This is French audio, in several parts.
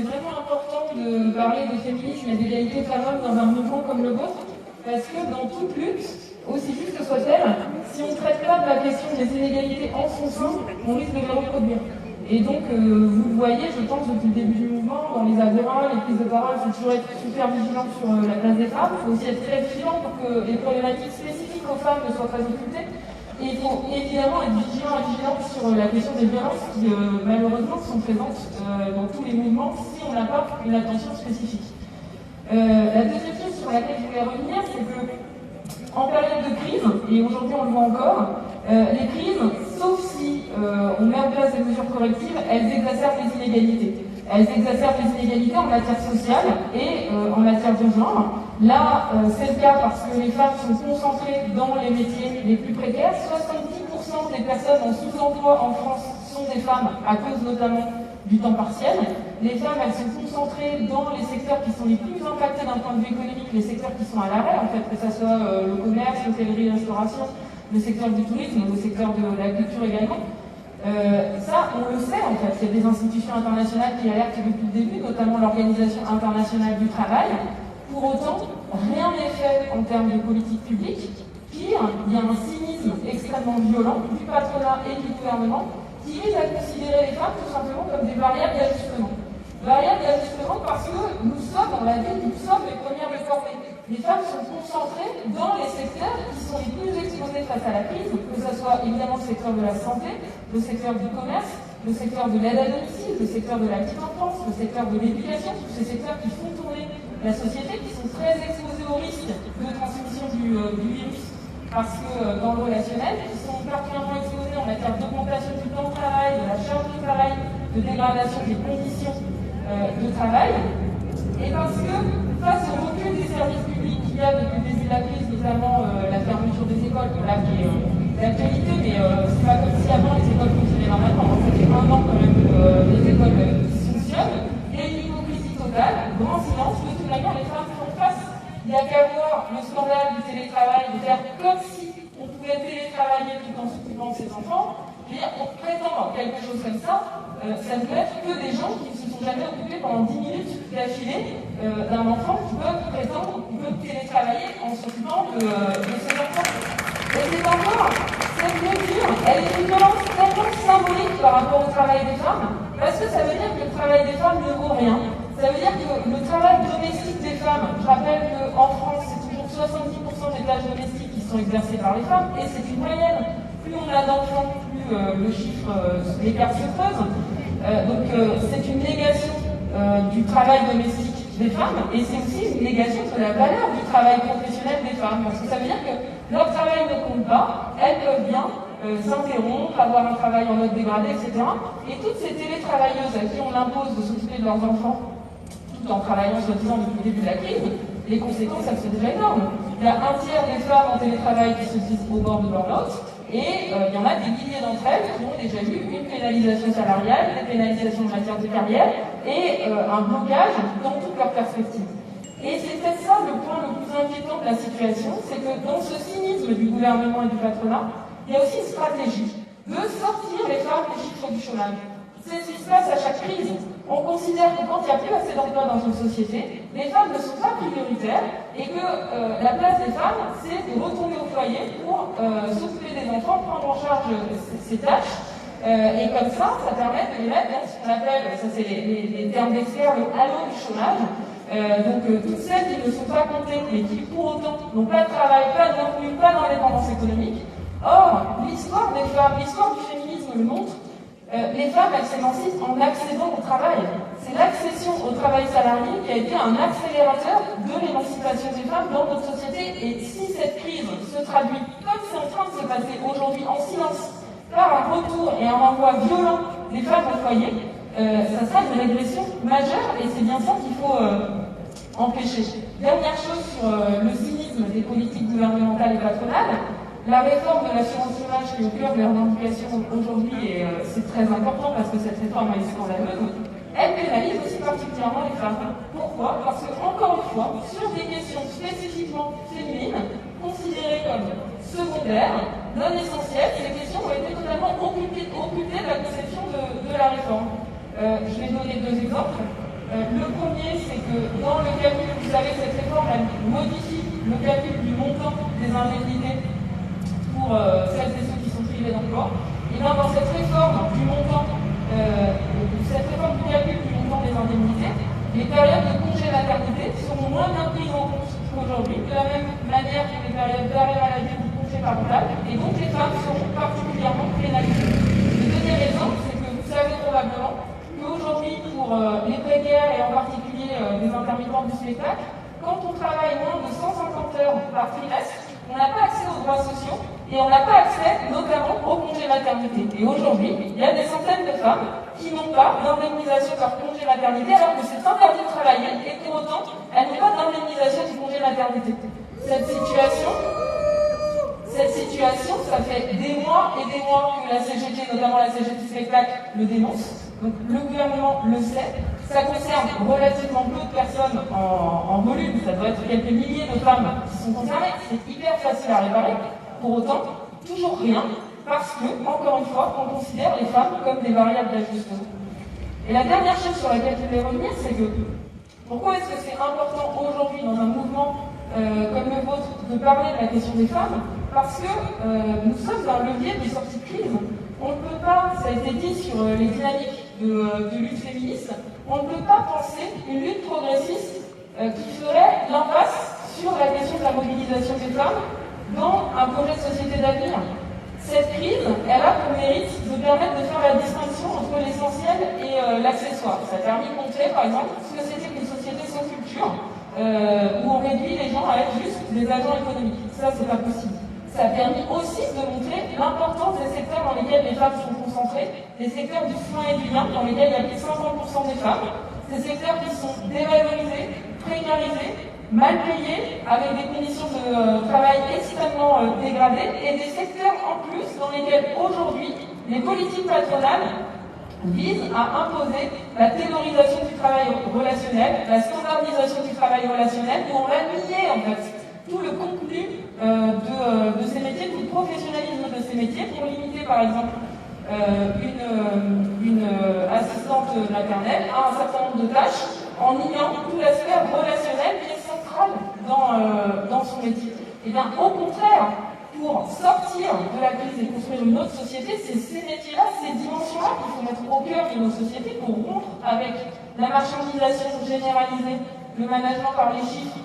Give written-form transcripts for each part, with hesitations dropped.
c'est vraiment important de parler de féminisme et d'égalité femmes-hommes dans un mouvement comme le vôtre, parce que dans toute lutte, aussi juste soit-elle, si on ne traite pas de la question des inégalités en son sein, on risque de les reproduire. Et donc, vous le voyez, je pense, depuis le début du mouvement, dans les avéras, les prises de parole, il faut toujours être super vigilant sur la place des femmes. Il faut aussi être très vigilant pour que les problématiques spécifiques aux femmes ne soient pas occultées. Et il faut évidemment être vigilant et vigilante sur la question des violences qui, malheureusement, sont présentes dans tous les mouvements si on apporte une attention spécifique. La deuxième chose sur laquelle je voulais revenir, c'est que en période de crise, et aujourd'hui on le voit encore, les crises, sauf si on met en place des mesures correctives, elles exacerbent les inégalités. Elles exacerbent les inégalités en matière sociale et en matière de genre. Là, c'est le cas parce que les femmes sont concentrées dans les métiers les plus précaires. 70% des personnes en sous-emploi en France sont des femmes, à cause notamment du temps partiel. Les femmes, elles sont concentrées dans les secteurs qui sont les plus impactés d'un point de vue économique, les secteurs qui sont à l'arrêt, en fait, que ce soit le commerce, l'hôtellerie, restauration, le secteur du tourisme, le secteur de la culture également. Ça, on le sait, en fait. Il y a des institutions internationales qui alertent depuis le début, notamment l'Organisation internationale du travail. Pour autant, rien n'est fait en termes de politique publique. Pire, il y a un cynisme extrêmement violent du patronat et du gouvernement qui vise à considérer les femmes tout simplement comme des variables d'ajustement. Variables d'ajustement parce que nous sommes dans la vie, nous sommes les premières réformées. Les femmes sont concentrées dans les secteurs qui sont les plus exposés face à la crise, que ce soit évidemment le secteur de la santé, le secteur du commerce, le secteur de l'aide à domicile, le secteur de la petite enfance, le secteur de l'éducation, tous ces secteurs qui font tourner la société, qui sont très exposés au risque de transmission du virus, parce que dans le relationnel, ils sont particulièrement exposés en matière d'augmentation du temps de travail, de la charge de travail, de dégradation des conditions de travail, et parce que face au recul des services publics qu'il y a depuis le début de la crise, notamment la fermeture des écoles, là qui est d'actualité, mais c'est pas comme si avant les écoles fonctionnaient normalement, ça fait 1 an quand même que les écoles fonctionnent, et une hypocrisie totale, grand silence, de toute manière les femmes font face. Il n'y a qu'à voir le scandale du télétravail, de faire comme si on pouvait télétravailler tout en s'occupant de ses enfants. Je veux dire, pour prétendre quelque chose comme ça, ça ne peut être que des gens qui ne se sont jamais occupés pendant 10 minutes d'affilée d'un enfant qui peuvent prétendre qu'on peut télétravailler en s'occupant de ses enfants. Et c'est encore, cette mesure, elle est une violence tellement symbolique par rapport au travail des femmes, parce que ça veut dire que le travail des femmes ne vaut rien. Ça veut dire que le travail domestique des femmes, je rappelle qu'en France, c'est toujours 70% des tâches domestiques qui sont exercées par les femmes, et c'est une moyenne. Plus on a d'enfants, plus le chiffre, l'écart se creuse. Donc c'est une négation du travail domestique des femmes, et c'est aussi une négation de la valeur du travail professionnel des femmes, parce que ça veut dire que leur travail ne compte pas, elles peuvent bien s'interrompre, avoir un travail en mode dégradé, etc. Et toutes ces télétravailleuses à qui on impose de s'occuper de leurs enfants, tout en travaillant soi-disant depuis le début de la crise, les conséquences, elles sont déjà énormes. Il y a 1/3 des femmes en télétravail qui se disent au bord de burn-out, et il y en a des milliers d'entre elles qui ont déjà eu une pénalisation salariale, des pénalisations en matière de carrière, et un blocage dans toutes leurs perspectives. Et c'est peut-être ça le point le plus inquiétant de la situation, c'est que dans ce cynisme du gouvernement et du patronat, il y a aussi une stratégie de sortir les femmes des chiffres du chômage. C'est ce qui se passe à chaque crise. On considère que quand il n'y a plus assez d'emplois dans une société, les femmes ne sont pas prioritaires et que la place des femmes, c'est de retourner au foyer pour s'occuper des enfants, prendre en charge ces tâches. Et comme ça permet de les mettre dans ce qu'on appelle, ça c'est les termes d'experts, le halo du chômage. Donc toutes celles qui ne sont pas comptées, mais qui pour autant n'ont pas de travail, pas de revenu, pas d'indépendance économique. Or, l'histoire des femmes, l'histoire du féminisme le montre. Les femmes, elles s'émancipent en accédant au travail. C'est l'accession au travail salarié qui a été un accélérateur de l'émancipation des femmes dans notre société. Et si cette crise se traduit, comme c'est en train de se passer aujourd'hui, en silence, par un retour et un renvoi violent des femmes au foyer, ça sera une régression majeure et c'est bien ça qu'il faut empêcher. Dernière chose sur le cynisme des politiques gouvernementales et patronales. La réforme de l'assurance chômage qui est au cœur de la revendication aujourd'hui, et c'est très important parce que cette réforme est scandaleuse, elle pénalise aussi particulièrement les femmes. Pourquoi? Parce que, encore une fois, sur des questions spécifiquement féminines, considérées comme secondaires, non essentielles, ces questions ont été totalement occultées de la conception de la réforme. Je vais donner 2 exemples. Le premier, c'est que dans le calcul, vous savez, cette réforme, elle modifie le calcul du montant des indemnités pour celles et ceux qui sont privés d'emploi. Et bien dans cette réforme du montant, du calcul du montant des indemnités, les périodes de congé maternité seront moins bien prises en compte qu'aujourd'hui, de la même manière que les périodes d'arrêt maladie ou de congé parental, et donc les femmes seront particulièrement pénalisées. Le deuxième exemple, c'est que vous savez probablement qu'aujourd'hui, pour les précaires et en particulier les intermittents du spectacle, quand on travaille moins de 150 heures par trimestre, on n'a pas accès aux droits sociaux et on n'a pas accès notamment au congé maternité. Et aujourd'hui, il y a des centaines de femmes qui n'ont pas d'indemnisation par congé maternité alors que c'est interdit de travailler et pour autant, elles n'ont pas d'indemnisation du congé maternité. Cette situation, ça fait des mois et des mois que la CGT, notamment la CGT Spectacle, le dénonce. Donc le gouvernement le sait. Ça concerne relativement peu de personnes en volume, ça doit être quelques milliers de femmes qui sont concernées. C'est hyper facile à réparer. Pour autant, toujours rien, parce que, encore une fois, on considère les femmes comme des variables d'ajustement. Et la dernière chose sur laquelle je voulais revenir, c'est que pourquoi est-ce que c'est important aujourd'hui dans un mouvement comme le vôtre de parler de la question des femmes? Parce que nous sommes un levier de sortie de crise. On ne peut pas, ça a été dit sur les dynamiques de lutte féministe, on ne peut pas penser une lutte progressiste qui ferait l'impasse sur la question de la mobilisation des femmes dans un projet de société d'avenir. Cette crise, elle a pour mérite de permettre de faire la distinction entre l'essentiel et l'accessoire. Ça a permis de montrer, par exemple, ce que c'était qu'une société sans culture, où on réduit les gens à être juste des agents économiques. Ça, c'est pas possible. Ça a permis aussi de montrer l'importance des secteurs dans lesquels les femmes sont concentrées, les secteurs du soin et du lien, dans lesquels il y a plus de 50% des femmes, ces secteurs qui sont dévalorisés, précarisés, mal payés, avec des conditions de travail extrêmement dégradées, et des secteurs en plus dans lesquels aujourd'hui les politiques patronales visent à imposer la taylorisation du travail relationnel, la standardisation du travail relationnel, où on va nier en fait tout le contenu de ces métiers, tout le professionnalisme de ces métiers, pour limiter par exemple une assistante maternelle à un certain nombre de tâches, en niant tout l'aspect relationnel qui est central dans son métier. Et bien au contraire, pour sortir de la crise et construire une autre société, c'est ces métiers-là, ces dimensions-là qu'il faut mettre au cœur de nos sociétés pour rompre avec la marchandisation généralisée, le management par les chiffres,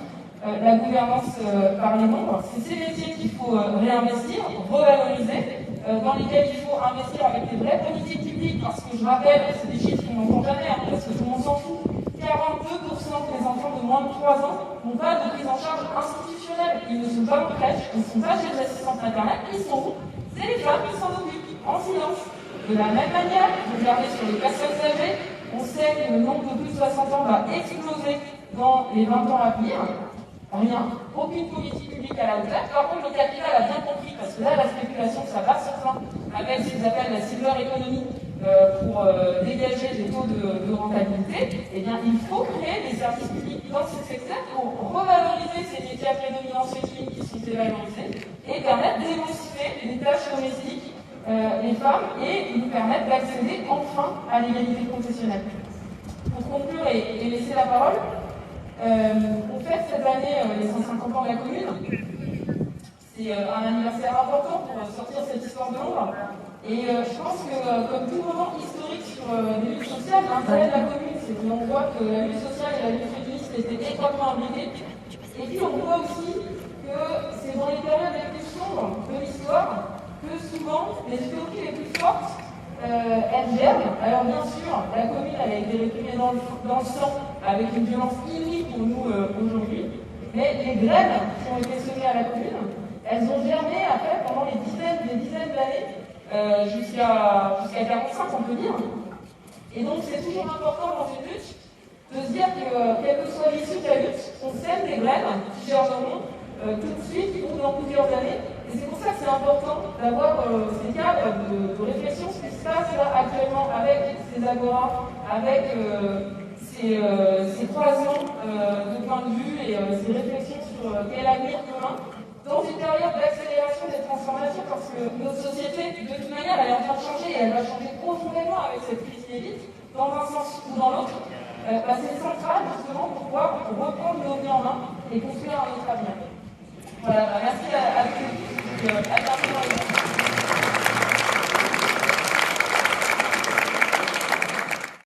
la gouvernance par les nombres. C'est ces métiers qu'il faut réinvestir, revaloriser, dans lesquels il faut investir avec des vraies politiques publiques, parce que je rappelle, c'est des chiffres qu'on n'entend jamais, parce que tout le monde s'en fout, 42% des enfants de moins de 3 ans n'ont pas de prise en charge institutionnelle. Ils ne sont pas en crèche, ils ne sont pas chez les assistantes maternelles, ils sont où? C'est les femmes qui s'en occupent, en silence. De la même manière, regardez sur les personnes âgées, on sait que le nombre de plus de 60 ans va exploser dans les 20 ans à venir. Rien, aucune politique publique à la hauteur. Par contre, le capital a bien compris, parce que là, la spéculation, ça va sur plein, avec ce qu'ils appellent la silver economy, pour dégager des taux de rentabilité. Eh bien, il faut créer des services publics dans ce secteur pour revaloriser ces métiers à prédominance féminine qui sont dévalorisés et permettre d'émanciper les tâches domestiques, les femmes, et nous permettre d'accéder enfin à l'égalité professionnelle. Pour conclure et laisser la parole, on fête cette année les 150 ans de la commune. C'est un anniversaire important pour sortir cette histoire de l'ombre. Et je pense que, comme tout moment historique sur les luttes sociales, l'intérêt de la commune, c'est que l'on voit que la lutte sociale et la lutte féministe étaient étroitement imbriquées. Et puis on voit aussi que c'est dans les périodes les plus sombres de l'histoire que souvent les utopie les plus fortes elles germent. Alors bien sûr, la commune elle a été réprimée dans le sang avec une violence inouïe pour nous aujourd'hui, mais les graines qui ont été semées à la commune, elles ont germé après pendant des dizaines d'années, jusqu'à 45 on peut dire. Et donc c'est toujours important dans une lutte de se dire que quelle que soit l'issue de la lutte, on sème des graines qui germeront tout de suite ou dans plusieurs années. Et c'est pour ça que c'est important d'avoir ces cadres de réflexion, ce qui se passe là actuellement avec ces agoras, avec ces croisements de points de vue et ces réflexions sur quel avenir commun, dans une période d'accélération des transformations, parce que notre société, de toute manière, elle est en train de changer et elle va changer profondément avec cette crise inédite, dans un sens ou dans l'autre. c'est central justement pour pouvoir reprendre nos vies en main et construire un autre avenir. Voilà, merci à tous et à bientôt dans les